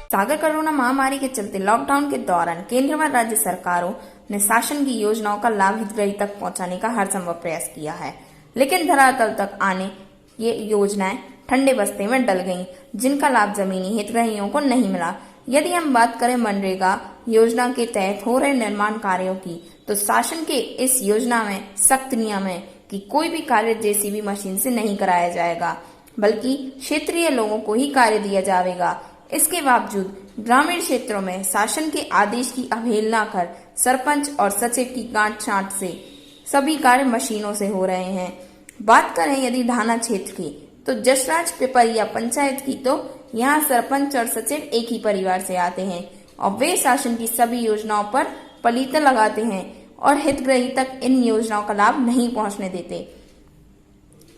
सागर corona महामारी के चलते लॉकडाउन के दौरान केंद्र व राज्य सरकारों ने शासन की योजनाओं का लाभ हितग्राही तक पहुंचाने का हर संभव प्रयास किया है, लेकिन धरातल तक आने ये योजनाएं ठंडे बस्ते में डल गईं, जिनका लाभ जमीनी हितग्राहियों को नहीं मिला। यदि हम बात करें मनरेगा योजना के तहत हो रहे निर्माण कार्यों की, तो शासन के इस योजना में सख्त नियम है कि कोई भी कार्य जेसीबी मशीन से नहीं कराया जाएगा, बल्कि क्षेत्रीय लोगों को ही कार्य दिया जाएगा। इसके बावजूद ग्रामीण क्षेत्रों में शासन के आदेश की अवहेलना कर सरपंच और सचिव की गांठ छांट से सभी कार्य मशीनों से हो रहे हैं। बात करें यदि ढाना क्षेत्र की, तो जसराज पिपरिया पंचायत की, तो यहाँ सरपंच और सचिव एक ही परिवार से आते हैं और वे शासन की सभी योजनाओं पर पलीते लगाते हैं और हितग्राही तक इन योजनाओं का लाभ नहीं पहुंचने देते।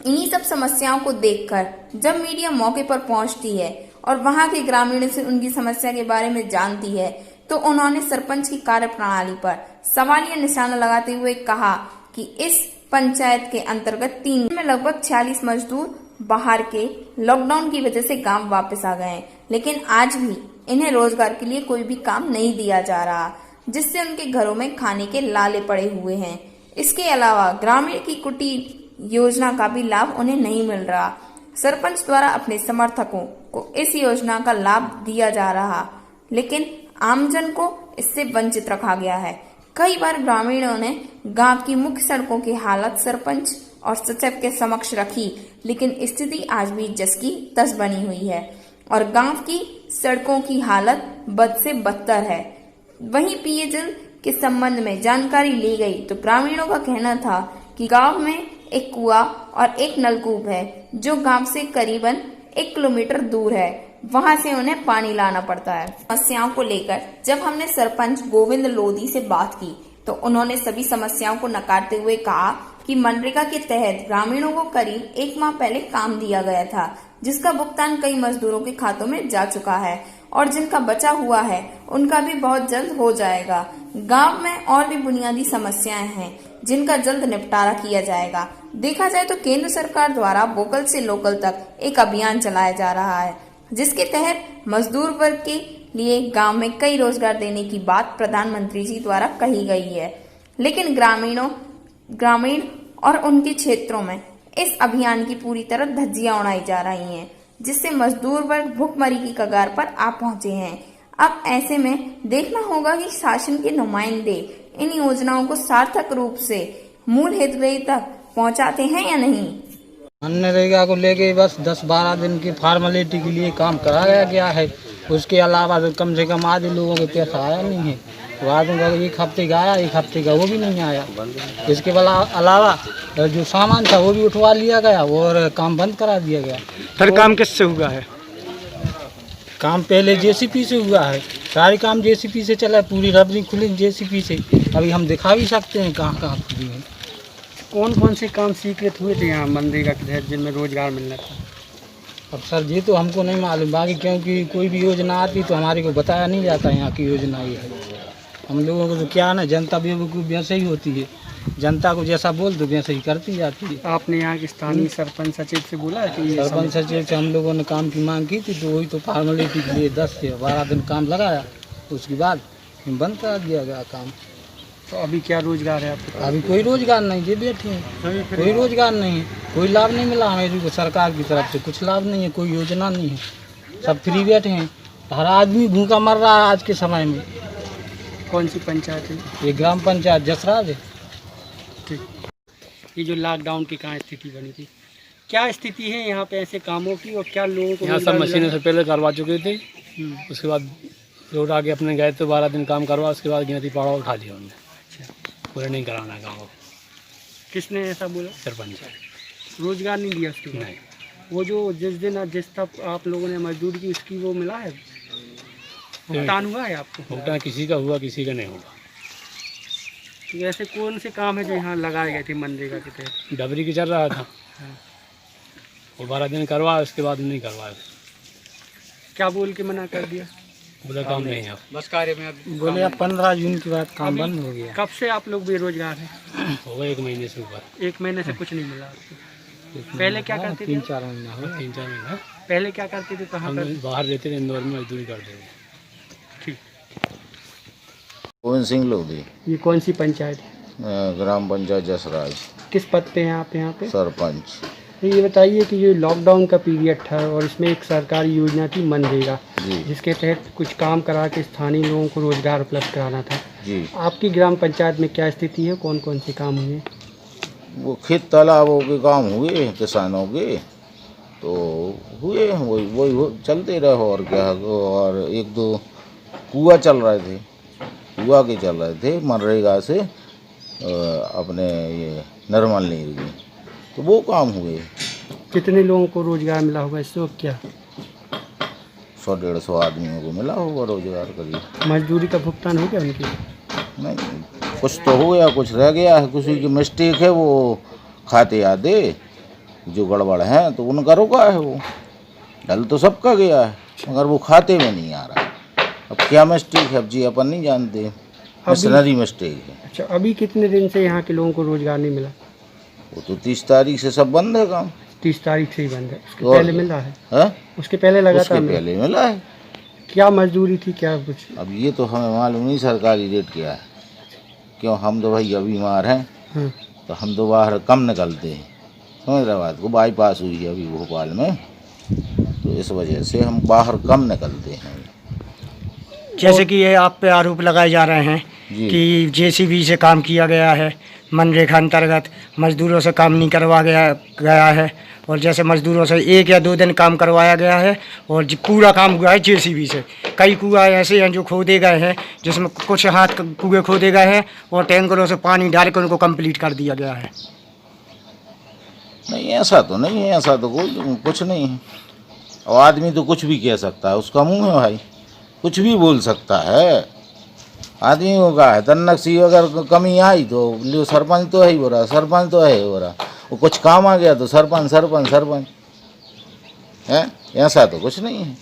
इन्हीं सब समस्याओं को देखकर जब मीडिया मौके पर पहुंचती है और वहां के ग्रामीणों से उनकी समस्या के बारे में जानती है, तो उन्होंने सरपंच की कार्य प्रणाली पर सवालिया निशाना लगाते हुए कहा कि इस पंचायत के अंतर्गत 3 में लगभग 46 मजदूर बाहर के लॉकडाउन की वजह से गांव वापस आ गए, लेकिन आज भी इन्हें रोजगार के लिए कोई भी काम नहीं दिया जा रहा, जिससे उनके घरों में खाने के लाले पड़े हुए हैं। इसके अलावा ग्रामीण की कुटीर योजना का भी लाभ उन्हें नहीं मिल रहा। सरपंच द्वारा अपने समर्थकों को इस योजना का लाभ दिया जा रहा, लेकिन आमजन को इससे वंचित रखा गया है। कई बार ग्रामीणों ने गांव की मुख्य सड़कों की हालत सरपंच और सचिव के समक्ष रखी, लेकिन स्थिति आज भी जस की तस बनी हुई है और गांव की सड़कों की हालत बद से बदतर है। वहीं पेयजल के संबंध में जानकारी ली गई, तो ग्रामीणों का कहना था कि गांव में एक कुआं और एक नलकूप है, जो गांव से करीबन 1 किलोमीटर दूर है। वहां से उन्हें पानी लाना पड़ता है। समस्याओं को लेकर जब हमने सरपंच गोविंद लोधी से बात की, तो उन्होंने सभी समस्याओं को नकारते हुए कहा कि मनरेगा के तहत ग्रामीणों को करीब 1 माह पहले काम दिया गया था, जिसका भुगतान कई मजदूरों के खातों में जा चुका है और जिनका बचा हुआ है उनका भी बहुत जल्द हो जाएगा। गांव में और भी बुनियादी समस्याएं हैं, जिनका जल्द निपटारा किया जाएगा। देखा जाए तो केंद्र सरकार द्वारा वोकल से लोकल तक एक अभियान चलाया जा रहा है, जिसके तहत मजदूर वर्ग के लिए गांव में कई रोजगार देने की बात प्रधानमंत्री जी द्वारा कही गई है, लेकिन ग्रामीण और उनके क्षेत्रों में इस अभियान की पूरी तरह धज्जियां उड़ाई जा रही हैं, जिससे मजदूर वर्ग भुखमरी की कगार पर आ पहुंचे हैं। अब ऐसे में देखना होगा कि शासन के नुमाइंदे इन योजनाओं को सार्थक रूप से मूल हितग्राही तक पहुंचाते हैं या नहीं। मनरेगा को लेके बस 10-12 दिन की फॉर्मेलिटी के लिए काम कराया गया है। उसके अलावा तो कम से कम आधे लोगों के पैसा आया नहीं है। तो आदमी का 1 हफ्ते का आया, 1 हफ्ते का वो भी नहीं आया। इसके अलावा जो सामान था वो भी उठवा लिया गया और काम बंद करा दिया गया। फिर काम किससे हुआ है? काम पहले जेसीपी से हुआ है, सारे काम जेसीपी से चला, पूरी रबरी खुली जेसीपी से। अभी हम दिखा भी सकते हैं कहाँ कहाँ खुली है। कौन कौन से काम स्वीकृत हुए थे यहाँ मनरेगा के तहत जिनमें रोजगार मिलना था? अब सर ये तो हमको नहीं मालूम, बाकी क्योंकि कोई भी योजना आती तो हमारे को बताया नहीं जाता यहाँ की योजना ये है। हम लोगों को तो क्या ना, जनता बेवकूफ़ वैसे ही होती है, जनता को जैसा बोल दो वैसे ही करती जाती है। आपने यहाँ के स्थानीय सरपंच सचिव से बोला है कि सरपंच सचिव से हम लोगों ने काम की मांग की थी, तो वही तो फॉर्मेलिटी के लिए 10 से 12 दिन काम लगाया, उसके बाद बंद करा दिया गया काम। तो अभी क्या रोजगार है आपके? अभी कोई रोजगार नहीं, ये बैठे हैं, कोई रोजगार नहीं है, कोई लाभ नहीं मिला हमें को सरकार की तरफ से, कुछ लाभ नहीं है, कोई योजना नहीं है, सब फ्री बैठे हैं। हर आदमी भूखा मर रहा है आज के समय में। कौन सी पंचायत है? ये ग्राम पंचायत जसराज है। ठीक। ये जो लॉकडाउन की कहाँ स्थिति बनी थी, क्या स्थिति है यहाँ पे ऐसे कामों की, और क्या लोगों को यहाँ सब मशीनों से पहले करवा चुके थे, उसके बाद रोड आगे अपने गए तो 12 दिन काम करवा, उसके बाद गिनती पाड़ा उठा लिया उन्होंने। पूरे नहीं कराना काम। किसने ऐसा बोला? सरपंच। रोजगार नहीं दिया उसके? नहीं। वो जो जिस तक आप लोगों ने मजदूरी की, उसकी वो मिला है, भुगतान हुआ है आपको? भुगतान किसी का हुआ, किसी का नहीं हुआ। तो ऐसे कौन से काम है जो यहाँ लगाए गए थे मनरेगा के तहत? डबरी की चल रहा था, वो 12 दिन करवा, उसके बाद नहीं करवाया। क्या बोल के मना कर दिया? बोला काम नहीं है बस कार्य में बोले अब 15 जून के बाद काम बंद हो गया। कब से आप लोग बेरोजगार हैं? होगा 1 महीने से ऊपर। 1 महीने से कुछ नहीं मिला आपको? पहले क्या करते थे? 3-4 महीना हो गया। 3-4 महीना पहले क्या करते थे, कहाँ हम पर? बाहर रहते थे, इंदौर में मजदूरी करते थे। गोविंद सिंह लोधी, ये कौन सी पंचायत है? ग्राम पंचायत जसराज, किस पद पे हैं आप यहाँ पे? सरपंच। तो ये बताइए कि ये लॉकडाउन का पीरियड था और इसमें एक सरकारी योजना थी मनरेगा, जी जिसके तहत कुछ काम करा के स्थानीय लोगों को रोजगार उपलब्ध कराना था। जी। आपकी ग्राम पंचायत में क्या स्थिति है, कौन कौन से काम हुए? वो खेत तालाबों के काम हुए किसानों के, तो हुए वही चलते रहे और क्या। और 1-2 कुआ चल रहे थे, कुआ के चल रहे थे मनरेगा से अपने ये नर्मल नीर की, तो वो काम हुए। कितने लोगों को रोजगार मिला होगा इससे और क्या? 100-150 आदमियों को मिला होगा रोजगार करीब। मजदूरी का भुगतान हो गया उनकी? नहीं, कुछ तो हो गया, कुछ रह गया है, किसी की मिस्टेक है, वो खाते आधे जो गड़बड़ है तो उनका रुका है। वो डल तो सबका गया है, मगर वो खाते में नहीं आ रहा। अब क्या मिस्टेक है, अब जी अपन नहीं जानते, मिशनरी मिस्टेक है। अच्छा, अभी कितने दिन से यहाँ के लोगों को रोजगार नहीं मिला? वो तो 30 तारीख से सब बंद है काम। 30 तारीख से ही बंद है। उसके और पहले मिला है? है? उसके पहले उसके लगातार मिला? पहले मिला है। क्या मजदूरी थी, क्या कुछ? अब ये तो हमें मालूम नहीं सरकारी रेट क्या है, क्यों हम तो भैया बीमार हैं, हाँ। तो हम तो बाहर कम निकलते हैं। समझ रहे बात को, बाईपास हुई है अभी भोपाल में, तो इस वजह से हम बाहर कम निकलते हैं। जैसे कि ये आप पे आरोप लगाए जा रहे हैं जी। कि जेसीबी से काम किया गया है, मनरेगा अंतर्गत मजदूरों से काम नहीं करवा गया है, और जैसे मजदूरों से 1 या 2 दिन काम करवाया गया है और पूरा काम हुआ है जेसीबी से। कई कुआं ऐसे हैं जो खोदे गए हैं, जिसमें कुछ हाथ कुएँ खोदे गए हैं और टैंकरों से पानी डाल कर उनको कंप्लीट कर दिया गया है। नहीं, ऐसा तो नहीं है, ऐसा तो कोई कुछ नहीं है। और आदमी तो कुछ भी कह सकता है, उसका मुंह है भाई, कुछ भी बोल सकता है। आदमी को कहा है तन्नकसी अगर कमी आई तो लियो सरपंच तो है ही बुरा, सरपंच तो है ही बुरा। वो कुछ काम आ गया तो सरपंच है, ऐसा तो कुछ नहीं है।